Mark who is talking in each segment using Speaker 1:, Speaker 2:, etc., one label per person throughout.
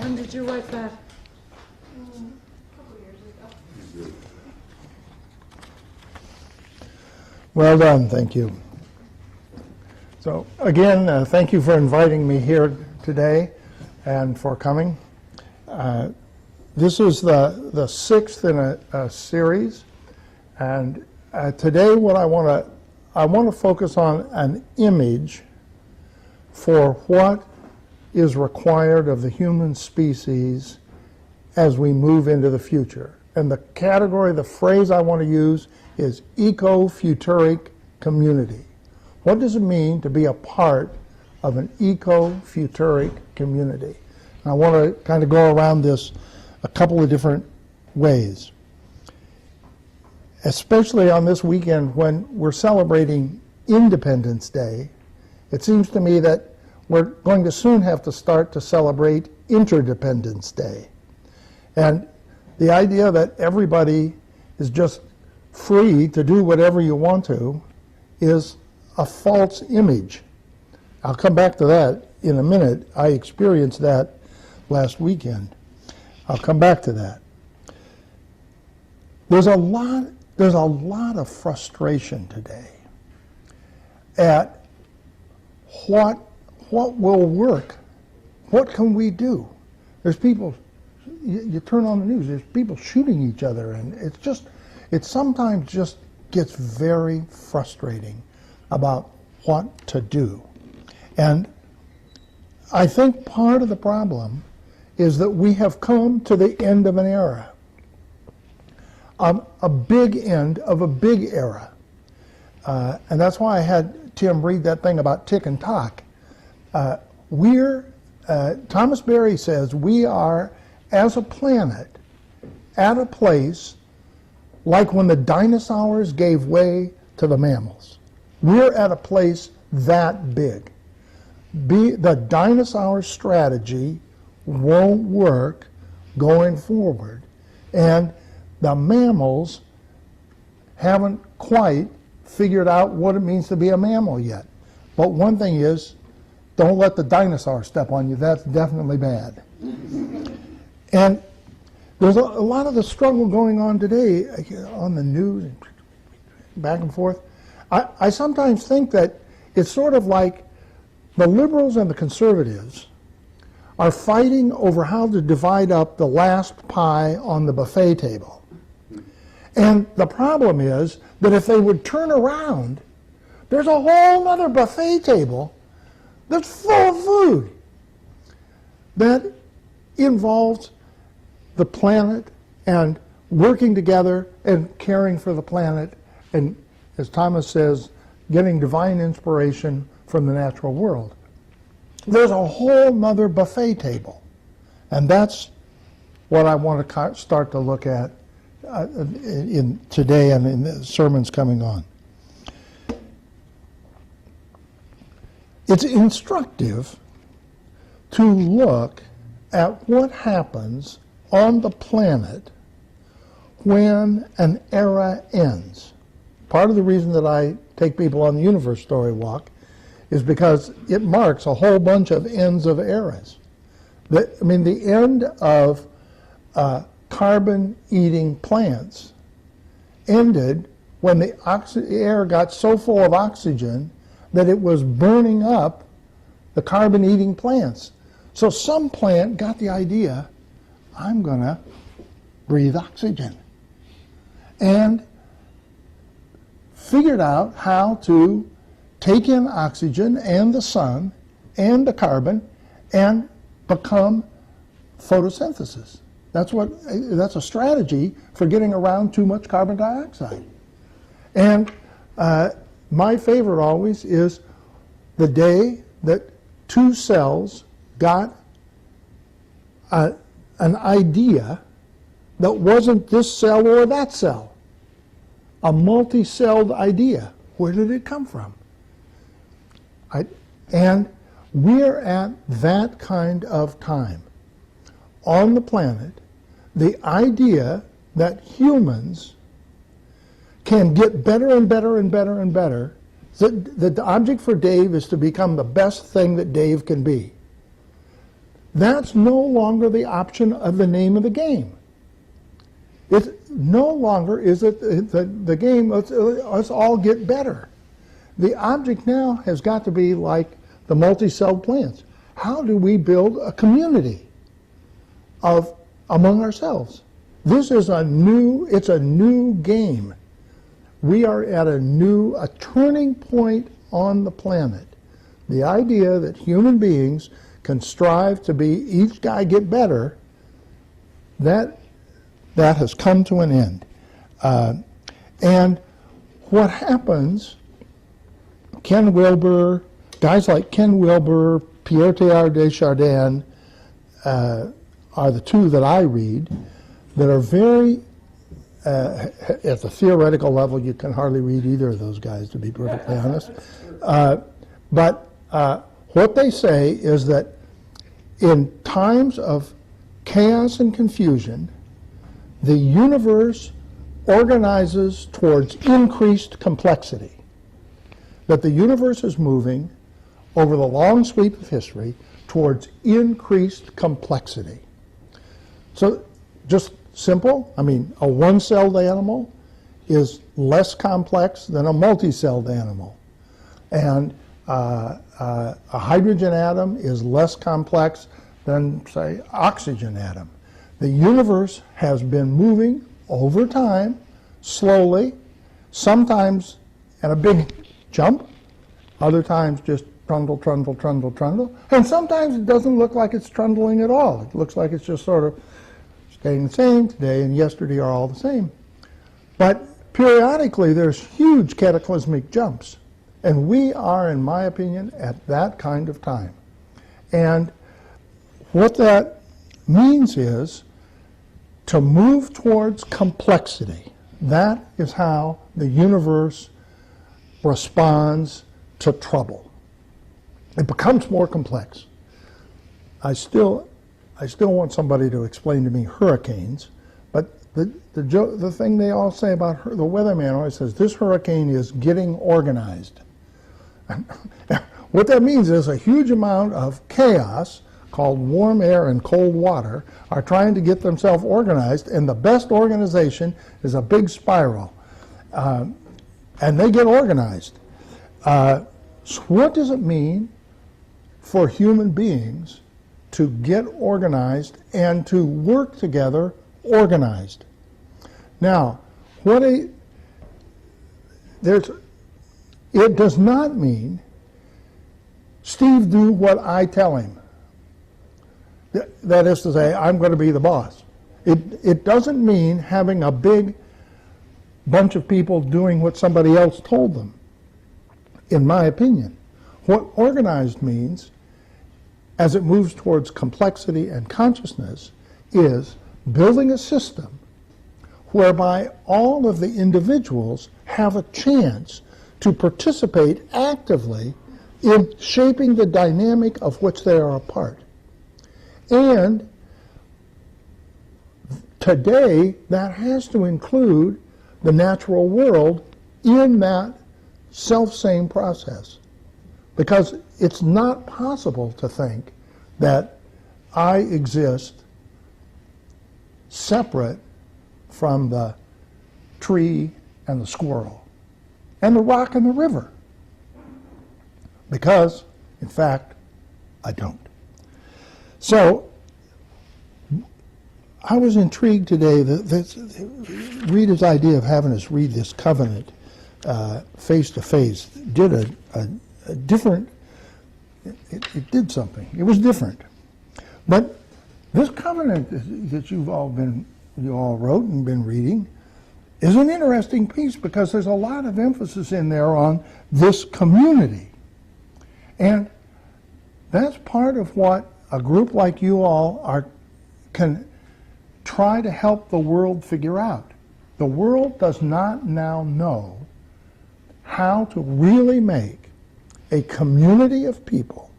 Speaker 1: When did you write that?
Speaker 2: A couple years ago.
Speaker 3: Well done, thank you. So again, thank you for inviting me here today and for coming. This is the sixth in a series, and today what I want to focus on an image for what is required of the human species as we move into the future. And the category, the phrase I want to use is Eco-Futuric Community. What does it mean to be a part of an Eco-Futuric community? And I want to kind of go around this a couple of different ways. Especially on this weekend when we're celebrating Independence Day, it seems to me that we're going to soon have to start to celebrate Interdependence Day. And the idea that everybody is just free to do whatever you want to is a false image. I'll come back to that in a minute. I experienced that last weekend. I'll come back to that. There's a lot of frustration today at what will work. What can we do? There's people, you turn on the news, there's people shooting each other, and it sometimes just gets very frustrating about what to do. And I think part of the problem is that we have come to the end of an era, a big end of a big era. And that's why I had Tim read that thing about tick and tock. Thomas Berry says we are, as a planet, at a place like when the dinosaurs gave way to the mammals. We're at a place that big. The dinosaur strategy won't work going forward, and the mammals haven't quite figured out what it means to be a mammal yet. But one thing is, don't let the dinosaur step on you. That's definitely bad. And there's a lot of the struggle going on today on the news, back and forth. I sometimes think that it's sort of like the liberals and the conservatives are fighting over how to divide up the last pie on the buffet table. And the problem is that if they would turn around, there's a whole other buffet table that's full of food that involves the planet and working together and caring for the planet, and as Thomas says, getting divine inspiration from the natural world. There's a whole nother buffet table, and that's what I want to start to look at in today and in the sermons coming on. It's instructive to look at what happens on the planet when an era ends. Part of the reason that I take people on the universe story walk is because it marks a whole bunch of ends of eras. The end of carbon-eating plants ended when the air got so full of oxygen that it was burning up the carbon-eating plants. So some plant got the idea, I'm going to breathe oxygen, and figured out how to take in oxygen and the sun and the carbon and become photosynthesis. That's a strategy for getting around too much carbon dioxide. And my favorite always is the day that two cells got an idea that wasn't this cell or that cell. A multi-celled idea. Where did it come from? And we're at that kind of time on the planet. The idea that humans can get better and better and better and better. The object for Dave is to become the best thing that Dave can be. That's no longer the option of the name of the game. It no longer is it the game, let's all get better. The object now has got to be like the multi-celled plants. How do we build a community among ourselves? This is it's a new game. We are at a turning point on the planet. The idea that human beings can strive to be each guy get better, that has come to an end. And what happens, Ken Wilber, guys like Ken Wilber, Pierre Teilhard de Chardin are the two that I read that are very, at the theoretical level, you can hardly read either of those guys, to be perfectly honest. But what they say is that in times of chaos and confusion, the universe organizes towards increased complexity. That the universe is moving over the long sweep of history towards increased complexity. So just simple, I mean, a one-celled animal is less complex than a multi-celled animal. And a hydrogen atom is less complex than, say, oxygen atom. The universe has been moving over time, slowly, sometimes at a big jump, other times just trundle, trundle, trundle, trundle, and sometimes it doesn't look like it's trundling at all. It looks like it's just sort of staying the same. Today and yesterday are all the same. But periodically there's huge cataclysmic jumps, and we are, in my opinion, at that kind of time. And what that means is to move towards complexity. That is how the universe responds to trouble. It becomes more complex. I still want somebody to explain to me hurricanes, but the thing they all say about the weatherman always says, this hurricane is getting organized. What that means is a huge amount of chaos called warm air and cold water are trying to get themselves organized, and the best organization is a big spiral. And they get organized. So what does it mean for human beings to get organized and to work together organized? Now, it does not mean Steve do what I tell him. That is to say, I'm going to be the boss. It doesn't mean having a big bunch of people doing what somebody else told them, in my opinion. What organized means, as it moves towards complexity and consciousness, is building a system whereby all of the individuals have a chance to participate actively in shaping the dynamic of which they are a part. And today, that has to include the natural world in that self-same process. Because it's not possible to think that I exist separate from the tree and the squirrel and the rock and the river. Because, in fact, I don't. So, I was intrigued today that Rita's idea of having us read this covenant face to face did a different, it did something. It was different. But this covenant that you all wrote and been reading is an interesting piece because there's a lot of emphasis in there on this community. And that's part of what a group like you all can try to help the world figure out. The world does not now know how to really make a community of people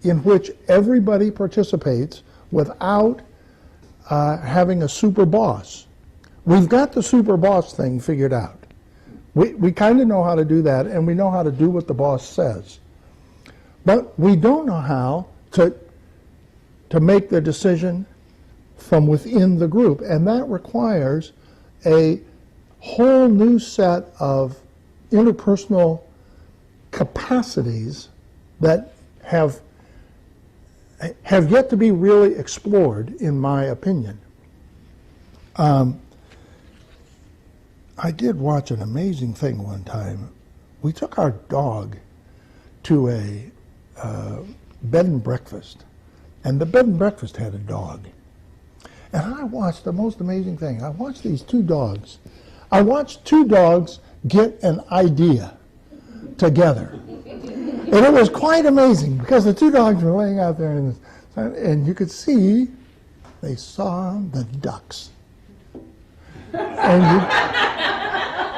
Speaker 3: in which everybody participates without having a super boss. We've got the super boss thing figured out. We kind of know how to do that, and we know how to do what the boss says. But we don't know how to to make the decision from within the group. And that requires a whole new set of interpersonal capacities that have yet to be really explored, in my opinion. I did watch an amazing thing one time. We took our dog to a bed and breakfast, and the bed and breakfast had a dog. And I watched the most amazing thing. I watched these two dogs. I watched two dogs get an idea together. And it was quite amazing because the two dogs were laying out there in the sun, and you could see they saw the ducks. And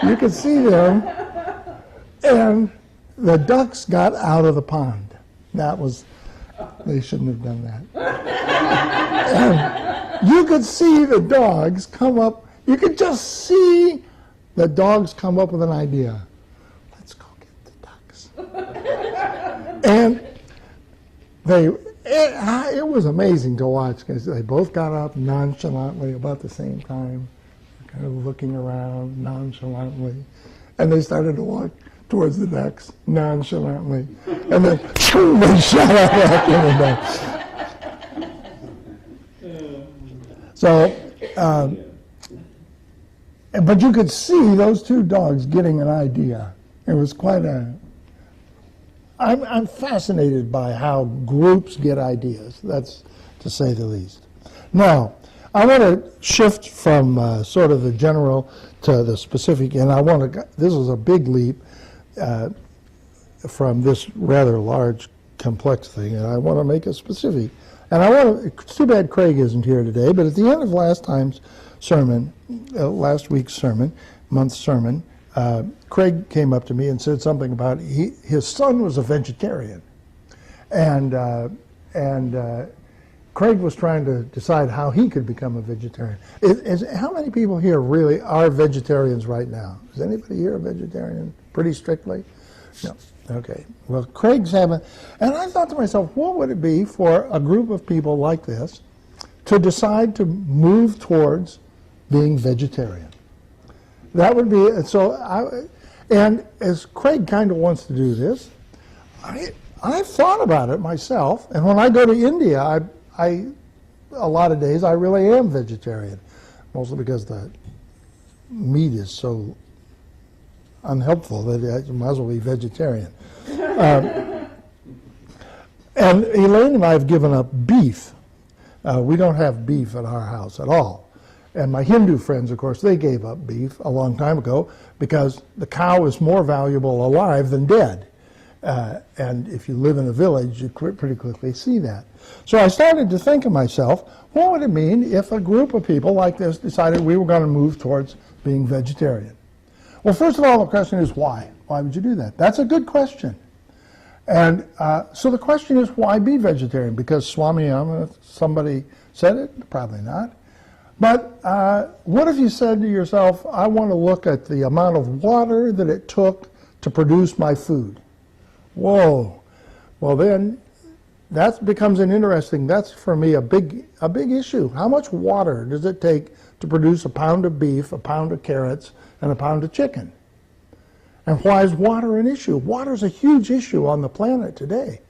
Speaker 3: you could see them, and the ducks got out of the pond. They shouldn't have done that. And you could see the dogs come up, you could just see the dogs come up with an idea. Let's go get the ducks. And it was amazing to watch because they both got up nonchalantly about the same time, kind of looking around nonchalantly, and they started to walk towards the ducks nonchalantly, and then they shot out back in the ducks. So, but you could see those two dogs getting an idea. It was quite I'm fascinated by how groups get ideas. That's to say the least. Now, I want to shift from sort of the general to the specific, and this is a big leap from this rather large, complex thing, and I want to make it specific. And it's too bad Craig isn't here today, but at the end of last week's sermon, month's sermon, Craig came up to me and said something about his son was a vegetarian, and Craig was trying to decide how he could become a vegetarian. How many people here really are vegetarians right now? Is anybody here a vegetarian pretty strictly? No. Okay. Well, Craig's having, and I thought to myself, what would it be for a group of people like this to decide to move towards being vegetarian? That would be, and as Craig kind of wants to do this, I've thought about it myself, and when I go to India, a lot of days I really am vegetarian, mostly because the meat is so unhelpful that I might as well be vegetarian. And Elaine and I have given up beef. We don't have beef at our house at all. And my Hindu friends, of course, they gave up beef a long time ago because the cow is more valuable alive than dead. And if you live in a village, you pretty quickly see that. So I started to think of myself, what would it mean if a group of people like this decided we were going to move towards being vegetarian? Well, first of all, the question is why? Why would you do that? That's a good question. And so the question is, why be vegetarian? Because Swamiyama, somebody said it? Probably not. But what if you said to yourself, I want to look at the amount of water that it took to produce my food? Whoa. Well, then that becomes that's for me a big issue. How much water does it take to produce a pound of beef, a pound of carrots, and a pound of chicken? And why is water an issue? Water is a huge issue on the planet today.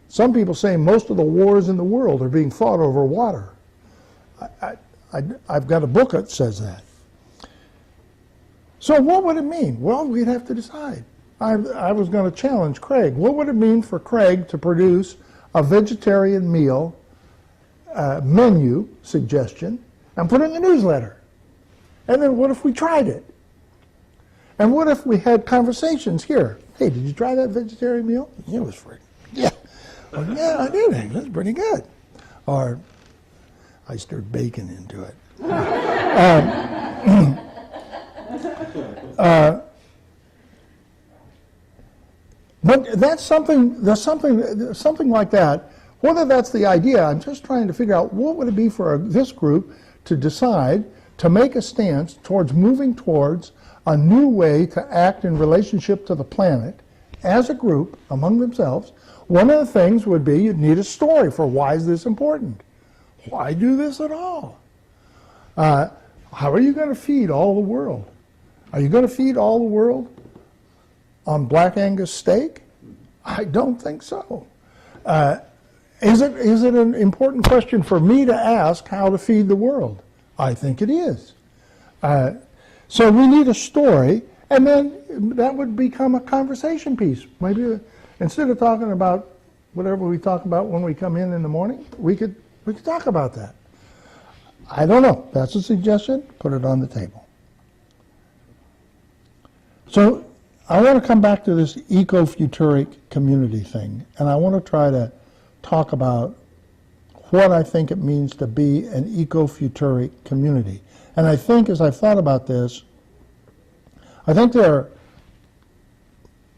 Speaker 3: Some people say most of the wars in the world are being fought over water. I've got a book that says that. So what would it mean? Well, we'd have to decide. I was going to challenge Craig. What would it mean for Craig to produce a vegetarian meal menu suggestion and put it in the newsletter? And then what if we tried it? And what if we had conversations here? Hey, did you try that vegetarian meal? It was free. Yeah. Well, yeah, I did. That's pretty good. Or I stirred bacon into it. But there's something like that. Whether that's the idea, I'm just trying to figure out what would it be for this group to decide to make a stance towards moving towards a new way to act in relationship to the planet as a group, among themselves, one of the things would be you'd need a story for why is this important? Why do this at all? How are you going to feed all the world? Are you going to feed all the world on Black Angus steak? I don't think so. Is it an important question for me to ask how to feed the world? I think it is. So we need a story, and then that would become a conversation piece. Maybe instead of talking about whatever we talk about when we come in the morning, we could talk about that. I don't know. That's a suggestion. Put it on the table. So I want to come back to this Eco-Futuric Community thing, and I want to try to talk about what I think it means to be an Eco-Futuric community. And I think, as I've thought about this, I think there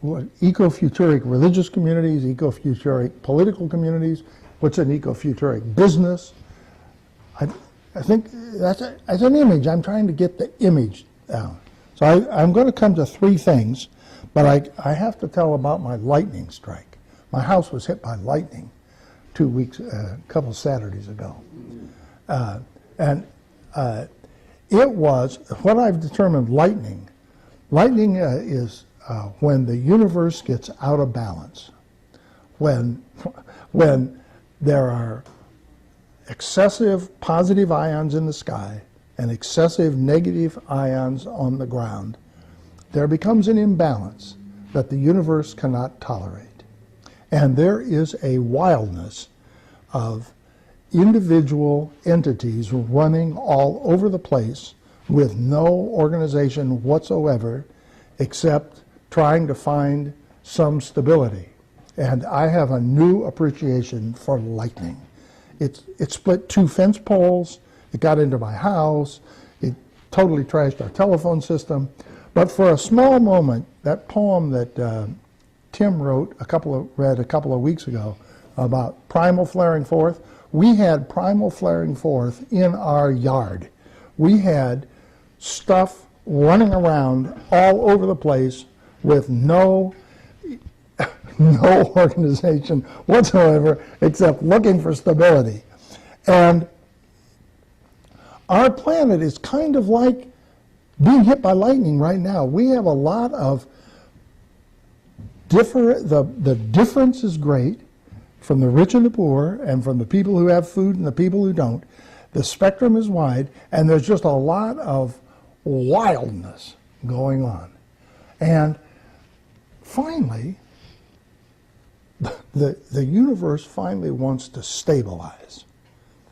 Speaker 3: are Eco-Futuric religious communities, Eco-Futuric political communities, what's an Eco-Futuric business. I think that's an image. I'm trying to get the image down. So I'm going to come to three things, but I have to tell about my lightning strike. My house was hit by lightning a couple Saturdays ago. It was, what I've determined, lightning. Lightning is when the universe gets out of balance, when there are excessive positive ions in the sky and excessive negative ions on the ground, there becomes an imbalance that the universe cannot tolerate. And there is a wildness of individual entities running all over the place with no organization whatsoever except trying to find some stability. And I have a new appreciation for lightning. It split 2 fence poles, it got into my house, it totally trashed our telephone system. But for a small moment, that poem that Tim read a couple of weeks ago about primal flaring forth, we had primal flaring forth in our yard. We had stuff running around all over the place with no organization whatsoever except looking for stability. And our planet is kind of like being hit by lightning right now. We have a lot of the difference is great from the rich and the poor and from the people who have food and the people who don't. The spectrum is wide, and there's just a lot of wildness going on. And finally, the universe finally wants to stabilize.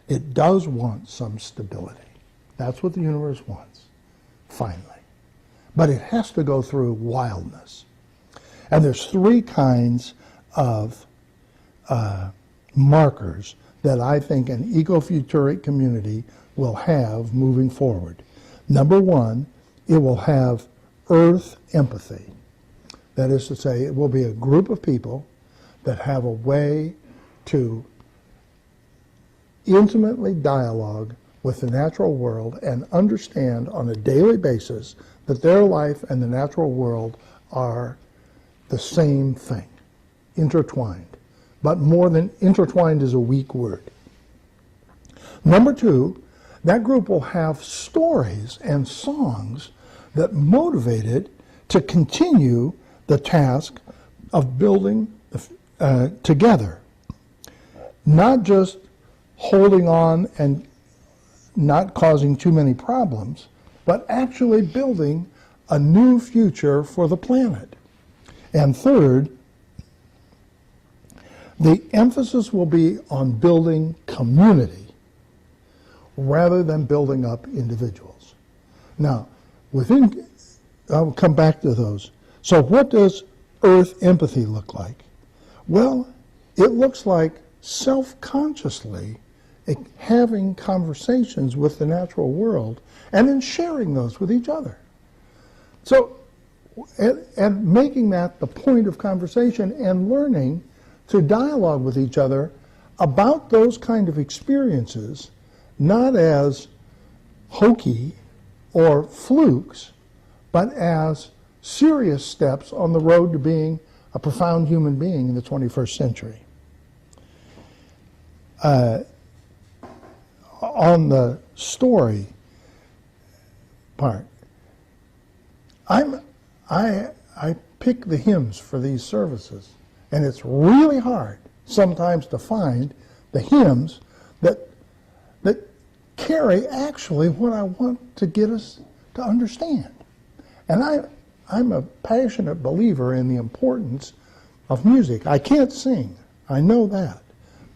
Speaker 3: It does want some stability. That's what the universe wants, finally. But it has to go through wildness. And there's 3 kinds of markers that I think an Eco-Futuric community will have moving forward. Number 1, it will have earth empathy. That is to say, it will be a group of people that have a way to intimately dialogue with the natural world and understand on a daily basis that their life and the natural world are the same thing, intertwined. But more than intertwined is a weak word. Number 2, that group will have stories and songs that motivate it to continue the task of building together. Not just holding on and not causing too many problems, but actually building a new future for the planet. And third, the emphasis will be on building community rather than building up individuals. Now, I'll come back to those. So what does earth empathy look like? Well, it looks like self-consciously having conversations with the natural world and then sharing those with each other. So, and making that the point of conversation and learning to dialogue with each other about those kind of experiences, not as hokey or flukes, but as serious steps on the road to being a profound human being in the 21st century. On the story part, I pick the hymns for these services, and it's really hard sometimes to find the hymns that carry actually what I want to get us to understand. And I'm a passionate believer in the importance of music. I can't sing, I know that,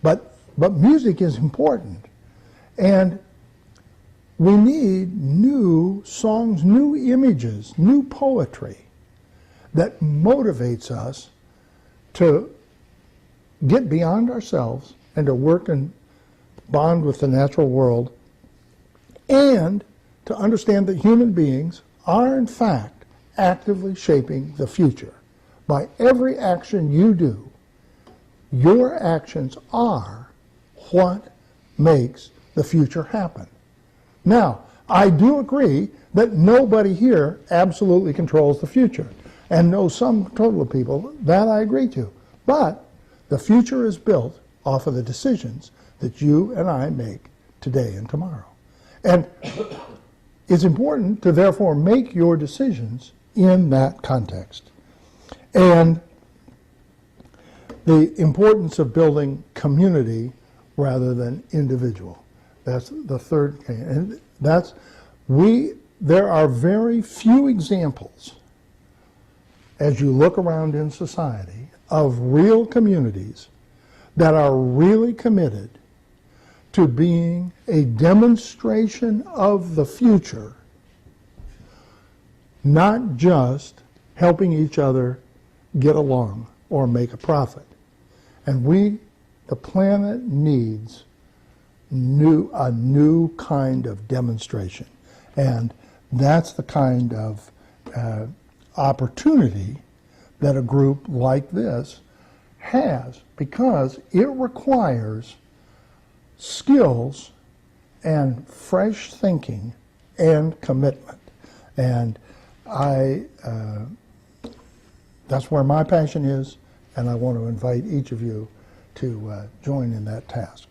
Speaker 3: but music is important. And we need new songs, new images, new poetry that motivates us to get beyond ourselves and to work and bond with the natural world, and to understand that human beings are in fact actively shaping the future. By every action you do, your actions are what makes the future happen. Now, I do agree that nobody here absolutely controls the future, and no sum total of people, that I agree to. But the future is built off of the decisions that you and I make today and tomorrow. And it's important to therefore make your decisions in that context. And the importance of building community rather than individual. That's the third thing. And there are very few examples, as you look around in society, of real communities that are really committed to being a demonstration of the future, not just helping each other get along or make a profit. And the planet needs a new kind of demonstration. And that's the kind of opportunity that a group like this has, because it requires skills and fresh thinking and commitment. And that's where my passion is, and I want to invite each of you to join in that task.